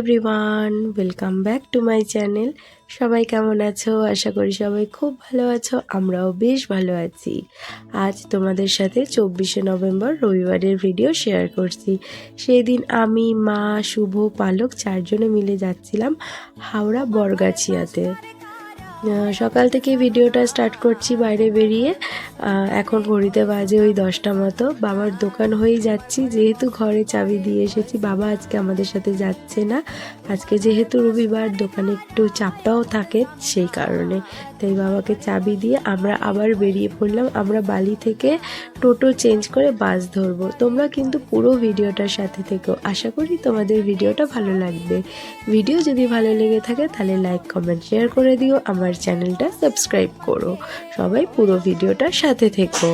Everyone, welcome back to my channel. সবাই কেমন আছো? আশা করি সবাই খুব ভালো আছো। আমরাও বেশ ভালো আছি। আজ তোমাদের সাথে 24শে নভেম্বর রবিবারের ভিডিও শেয়ার করছি। সেই দিন আমি, মা, শুভ, পালক চারজনে মিলে যাচ্ছিলাম হাওড়া বরগাছিয়াতে। সকাল থেকে ভিডিওটা স্টার্ট করছি বাইরে বেরিয়ে। এখন ঘড়িতে বাজে ওই 10টা মতো। বাবার দোকান হয়েই যাচ্ছি, যেহেতু ঘরে চাবি দিয়ে এসেছি। বাবা আজকে আমাদের সাথে যাচ্ছে না, আজকে যেহেতু রবিবার দোকানে একটু চাপটাও থাকে সেই কারণে। তাই বাবাকে চাবি দিয়ে আমরা আবার বেরিয়ে পড়লাম। আমরা বালি থেকে টোটো চেঞ্জ করে বাস ধরবো। তোমরা কিন্তু পুরো ভিডিওটার সাথে থেকো, আশা করি তোমাদের ভিডিওটা ভালো লাগবে। ভিডিও যদি ভালো লেগে থাকে তাহলে লাইক, কমেন্ট, শেয়ার করে দিও। আমার চ্যানেলটা সাবস্ক্রাইব করো। সবাই পুরো ভিডিওটার সাথে থেকো।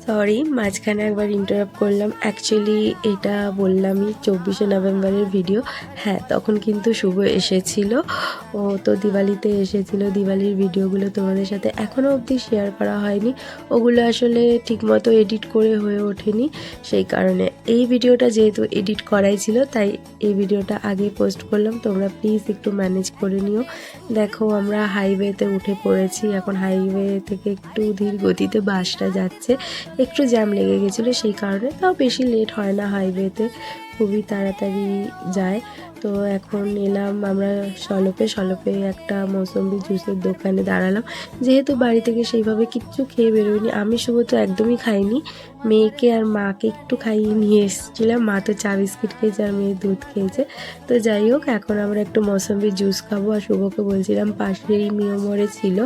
সরি, মাঝখানে একবার ইন্টারাপ্ট করলাম। অ্যাকচুয়ালি এটা বললামই 24শে নভেম্বরের ভিডিও। হ্যাঁ, তখন কিন্তু শুভ এসেছিল। ও তো দিওয়ালিতে এসেছিল। দিওয়ালির ভিডিওগুলো তোমাদের সাথে এখনও অবধি শেয়ার করা হয়নি। ওগুলো আসলে ঠিকমতো এডিট করে হয়ে ওঠেনি, সেই কারণে এই ভিডিওটা যেহেতু এডিট করাই ছিল তাই এই ভিডিওটা আগে পোস্ট করলাম। তোমরা প্লিজ একটু ম্যানেজ করে নিও। দেখো, আমরা হাইওয়েতে উঠে পড়েছি। এখন হাইওয়ে থেকে একটু ধীর গতিতে বাসটা যাচ্ছে। একটু জ্যাম লেগে গেছিলো সেই কারণে, তাও বেশি লেট হয় না, হাইওয়েতে খুবই তাড়াতাড়ি যায়। তো এখন এলাম আমরা সলপে একটা মৌসম্বি জুসের দোকানে দাঁড়ালাম। যেহেতু বাড়ি থেকে সেইভাবে কিচ্ছু খেয়ে বেরোয়নি, আমি শুভ তো একদমই খাইনি, মেয়েকে আর মাকে একটু খাইয়ে নিয়ে এসেছিলাম। মা তো চা বিস্কিট খেয়েছে আর মেয়ে দুধ খেয়েছে। তো যাই হোক, এখন আমরা একটু মৌসম্বি জুস খাবো। আর শুভকে বলছিলাম পাশেই মিয়মরে ছিল,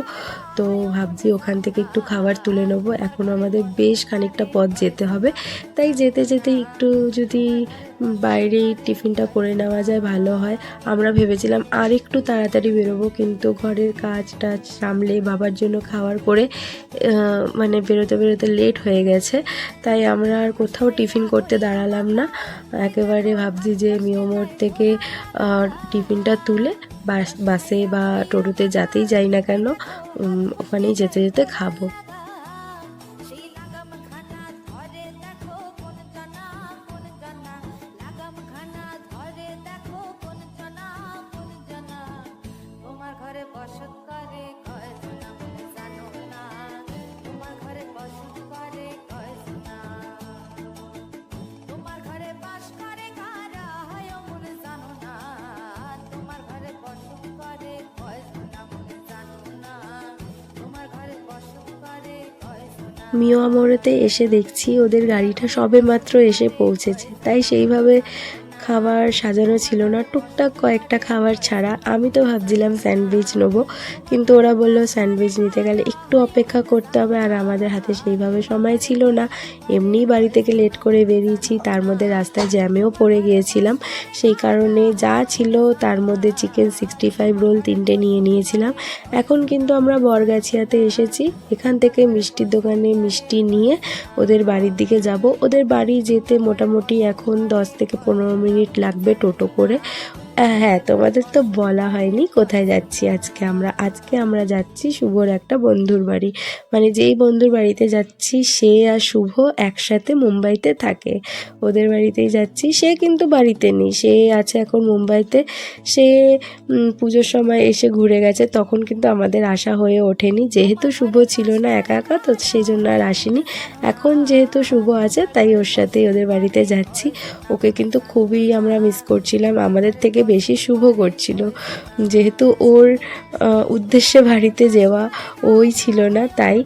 তো ভাবছি ওখান থেকে একটু খাবার তুলে নেবো। এখনও আমাদের বেশ খানিকটা পথ যেতে হবে, তাই যেতে যেতে একটু যদি বাইরেই টিফিনটা করে নেওয়া যায় ভালো হয়। আমরা ভেবেছিলাম আর একটু তাড়াতাড়ি বেরোবো, কিন্তু ঘরের কাজ টাজ সামলে বাবার জন্য খাবার করে মানে বেরোতে লেট হয়ে গেছে। তাই আমরা আর কোথাও টিফিন করতে দাঁড়ালাম না। একেবারে ভাবছি যে মিয়মোড় থেকে টিফিনটা তুলে বাসে বা টোটোতে যাতেই যাই না কেন ওখানেই যেতে যেতে খাবো। মিয়ামোড়েতে এসে দেখছি ওদের গাড়িটা সবেমাত্র এসে পৌঁছেছে, তাই সেইভাবে খাবার সাজানো ছিল না, টুকটাক কয়েকটা খাবার ছাড়া। আমি তো ভাবছিলাম স্যান্ডউইচ নেবো, কিন্তু ওরা বললো স্যান্ডউইচ নিতে গেলে একটু অপেক্ষা করতে হবে, আর আমাদের হাতে সেইভাবে সময় ছিল না। এমনিই বাড়ি থেকে লেট করে বেরিয়েছি, তার মধ্যে রাস্তায় জ্যামেও পড়ে গিয়েছিলাম। সেই কারণে যা ছিল তার মধ্যে চিকেন 65 রোল 3টে নিয়ে নিয়েছিলাম। এখন কিন্তু আমরা বরগাছিয়াতে এসেছি। এখান থেকে মিষ্টির দোকানে মিষ্টি নিয়ে ওদের বাড়ির দিকে যাব। ওদের বাড়ি যেতে মোটামুটি এখন 10 থেকে 15 মিনিট লাগবে টোটো করে। হ্যাঁ, তোমাদের তো বলা হয়নি কোথায় যাচ্ছি আজকে আমরা যাচ্ছি শুভর একটা বন্ধুর বাড়ি। মানে যেই বন্ধুর বাড়িতে যাচ্ছি সে আর শুভ একসাথে মুম্বাইতে থাকে, ওদের বাড়িতেই যাচ্ছি। সে কিন্তু বাড়িতে নেই, সে আছে এখন মুম্বাইতে। সে পুজোর সময় এসে ঘুরে গেছে, তখন কিন্তু আমাদের আসা হয়ে ওঠেনি, যেহেতু শুভ ছিল না একা একা, তো সেই জন্য আর আসেনি। এখন যেহেতু শুভ আছে তাই ওর সাথেই ওদের বাড়িতে যাচ্ছি। ওকে কিন্তু খুবই আমরা মিস করছিলাম, আমাদের থেকে বেশি শুভ করছিল, যেহেতু ওর উদ্দেশ্যে বাড়িতে যাওয়া ওই ছিল না তাই।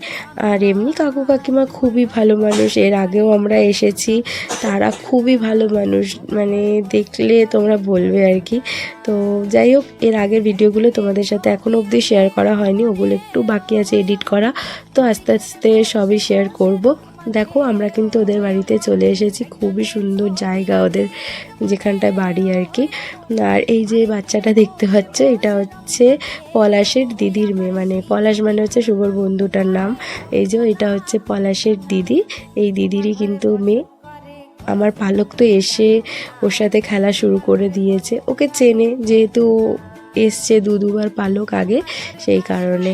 আর এমনি কাকু কাকিমা খুবই ভালো মানুষ, এর আগেও আমরা এসেছি, তারা খুবই ভালো মানুষ, মানে দেখলে তোমরা বলবে আর কি। তো যাই হোক, এর আগের ভিডিওগুলো তোমাদের সাথে এখনও অবধি শেয়ার করা হয়নি, ওগুলো একটু বাকি আছে এডিট করা, তো আস্তে আস্তে সবই শেয়ার করব। দেখো আমরা কিন্তু ওদের বাড়িতে চলে এসেছি, খুবই সুন্দর জায়গা ওদের যেখানটায় বাড়ি আর কি। আর এই যে বাচ্চাটা দেখতে পাচ্ছ এটা হচ্ছে পলাশের দিদির মেয়ে, মানে পলাশ মানে হচ্ছে শুভর বন্ধুটার নাম। এই যে এটা হচ্ছে পলাশের দিদি, এই দিদিরই কিন্তু মেয়ে। আমার পালক তো এসে ওর সাথে খেলা শুরু করে দিয়েছে, ওকে চেনে যেহেতু এসছে দুবার পালক আগে, সেই কারণে।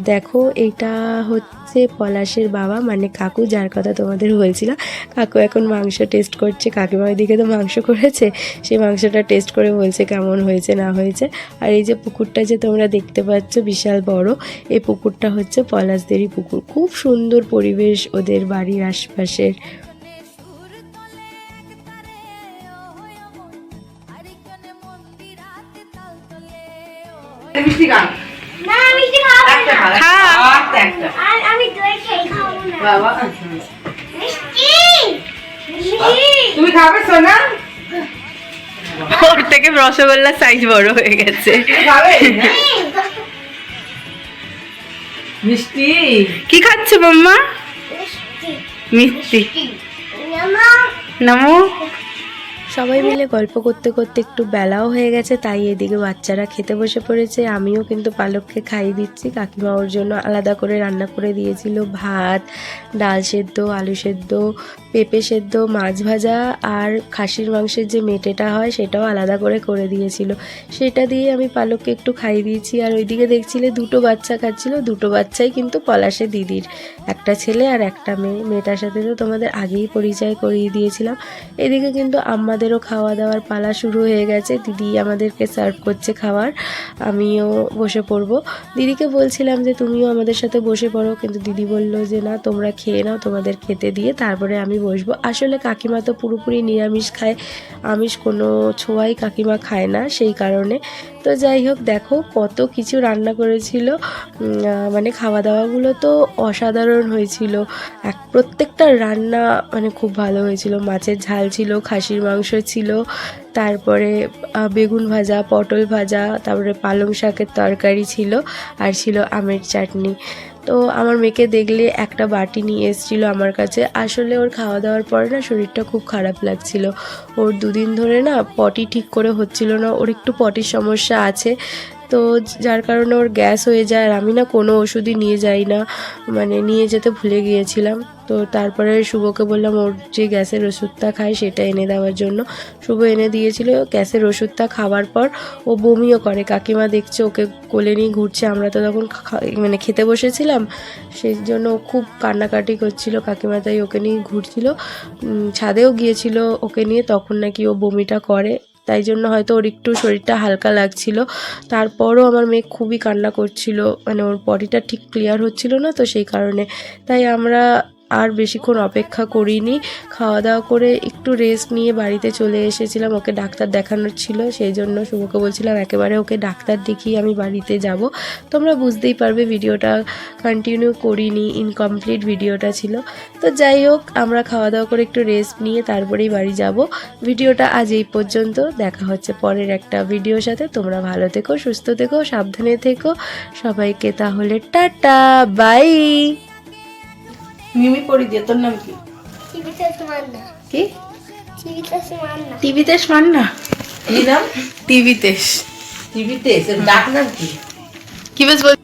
দেখো এটা হচ্ছে পলাশের বাবা মানে কাকু, যার কথা তোমাদের বলছিলাম। কাকু এখন মাংস টেস্ট করছে, কাকিমা ওইদিকে তো মাংস করেছে, সেই মাংসটা টেস্ট করে বলছে কেমন হয়েছে না হয়েছে। আর এই যে পুকুরটা যে তোমরা দেখতে পাচ্ছ বিশাল বড়, এই পুকুরটা হচ্ছে পলাশদেরই পুকুর। খুব সুন্দর পরিবেশ ওদের বাড়ির আশপাশের। মিষ্টি খান না, মিষ্টি খাওয়া না, আমি দই খাই, খাবো না বাবা। মিষ্টি তুমি খাবে সোনা? ওর থেকে রসগোল্লা সাইজ বড় হয়ে গেছে। খাবে মিষ্টি? কি খাচ্ছে মাম্মা? মিষ্টি। মিষ্টি। নামো। সবাই মিলে গল্প করতে করতে একটু বেলাও হয়ে গেছে, তাই এদিকে বাচ্চারা খেতে বসে পড়েছে। আমিও কিন্তু পালককে খাইয়ে দিচ্ছি। কাকিমা ওর জন্য আলাদা করে রান্না করে দিয়েছিল ভাত, ডাল সেদ্ধ, আলু সেদ্ধ, পেঁপে সেদ্ধ, মাছ ভাজা আর খাসির মাংসের যে মেটেটা হয় সেটাও আলাদা করে করে দিয়েছিল। সেটা দিয়ে আমি পালককে একটু খাইয়ে দিয়েছি। আর ওইদিকে দেখছিলে দুটো বাচ্চা খাচ্ছিল, দুটো বাচ্চাই কিন্তু পলাশে দিদির, একটা ছেলে আর একটা মেয়ে। মেয়েটার সাথে তো তোমাদের আগেই পরিচয় করিয়ে দিয়েছিলাম। এদিকে কিন্তু আমাদেরও খাওয়া দাওয়ার পালা শুরু হয়ে গেছে, দিদি আমাদেরকে সার্ভ করছে খাবার, আমিও বসে পড়বো। দিদিকে বলছিলাম যে তুমিও আমাদের সাথে বসে পড়ো, কিন্তু দিদি বলল যে না তোমরা খেয়ে নাও, তোমাদের খেতে দিয়ে তারপরে আমি বসবো। আসলে কাকিমা তো পুরোপুরি নিরামিষ খায়, আমিষ কোনো ছোঁয়াই কাকিমা খায় না, সেই কারণে। তো যাই হোক দেখো কত কিছু রান্না করেছিল, মানে খাওয়া দাওয়াগুলো তো অসাধারণ হয়েছিল। প্রত্যেকটা রান্না মানে খুব ভালো হয়েছিল। মাছের ঝাল ছিল, খাসির মাংস ছিল, তারপরে বেগুন ভাজা, পটল ভাজা, তারপরে পালং শাকের তরকারি ছিল, আর ছিল আমের চাটনি। তো আমার মেয়েকে দেখলে একটা বাটি নিয়ে এসেছিলো আমার কাছে। আসলে ওর খাওয়া দাওয়ার পরে না শরীরটা খুব খারাপ লাগছিল, ওর দুদিন ধরে না পটি ঠিক করে হচ্ছিল না, ওর একটু পটির সমস্যা আছে, তো যার কারণে ওর গ্যাস হয়ে যায়। আর আমি না কোনো ওষুধই নিয়ে যাই না, মানে নিয়ে যেতে ভুলে গিয়েছিলাম। তো তারপরে শুভকে বললাম ওর যে গ্যাসের ওষুধটা খায় সেটা এনে দেওয়ার জন্য। শুভ এনে দিয়েছিল। গ্যাসের ওষুধটা খাওয়ার পর ও বমিও করে, কাকিমা দেখছে ওকে কোলে নিয়ে ঘুরছে। আমরা তো তখন মানে খেতে বসেছিলাম, সেই জন্য ও খুব কান্নাকাটি করছিল, কাকিমা তাই ওকে নিয়ে ঘুরছিল। ছাদেও গিয়েছিল ওকে নিয়ে, তখন নাকি ও বমিটা করে, তাই জন্য হয়তো ওর একটু শরীরটা হালকা লাগছিল। তারপরও আমার মেয়ে খুবই কান্না করছিল, মানে ওর বডিটা ঠিক ক্লিয়ার হচ্ছিল না, তো সেই কারণে। তাই আমরা আর বেশিক্ষণ অপেক্ষা করিনি, খাওয়া দাওয়া করে একটু রেস্ট নিয়ে বাড়িতে চলে এসেছিলাম। ওকে ডাক্তার দেখানোর ছিল, সেই জন্য শুভকে বলছিলাম একেবারে ওকে ডাক্তার দেখিয়ে আমি বাড়িতে যাব। তোমরা বুঝতেই পারবে ভিডিওটা কন্টিনিউ করিনি, ইনকমপ্লিট ভিডিওটা ছিল। তো যাই হোক আমরা খাওয়া দাওয়া করে একটু রেস্ট নিয়ে তারপরেই বাড়ি যাব। ভিডিওটা আজ এই পর্যন্ত, দেখা হচ্ছে পরের একটা ভিডিওর সাথে। তোমরা ভালো থেকো, সুস্থ থেকো, সাবধানে থেকো সবাইকে। তাহলে টাটা, বাই। মিমি পড়ি দিয়ে তোর নাম কি? কি টিভিতে মান্না। কি নাম? টিভিতে টিভিতে ডাক নাম কি? কি বেশ বল।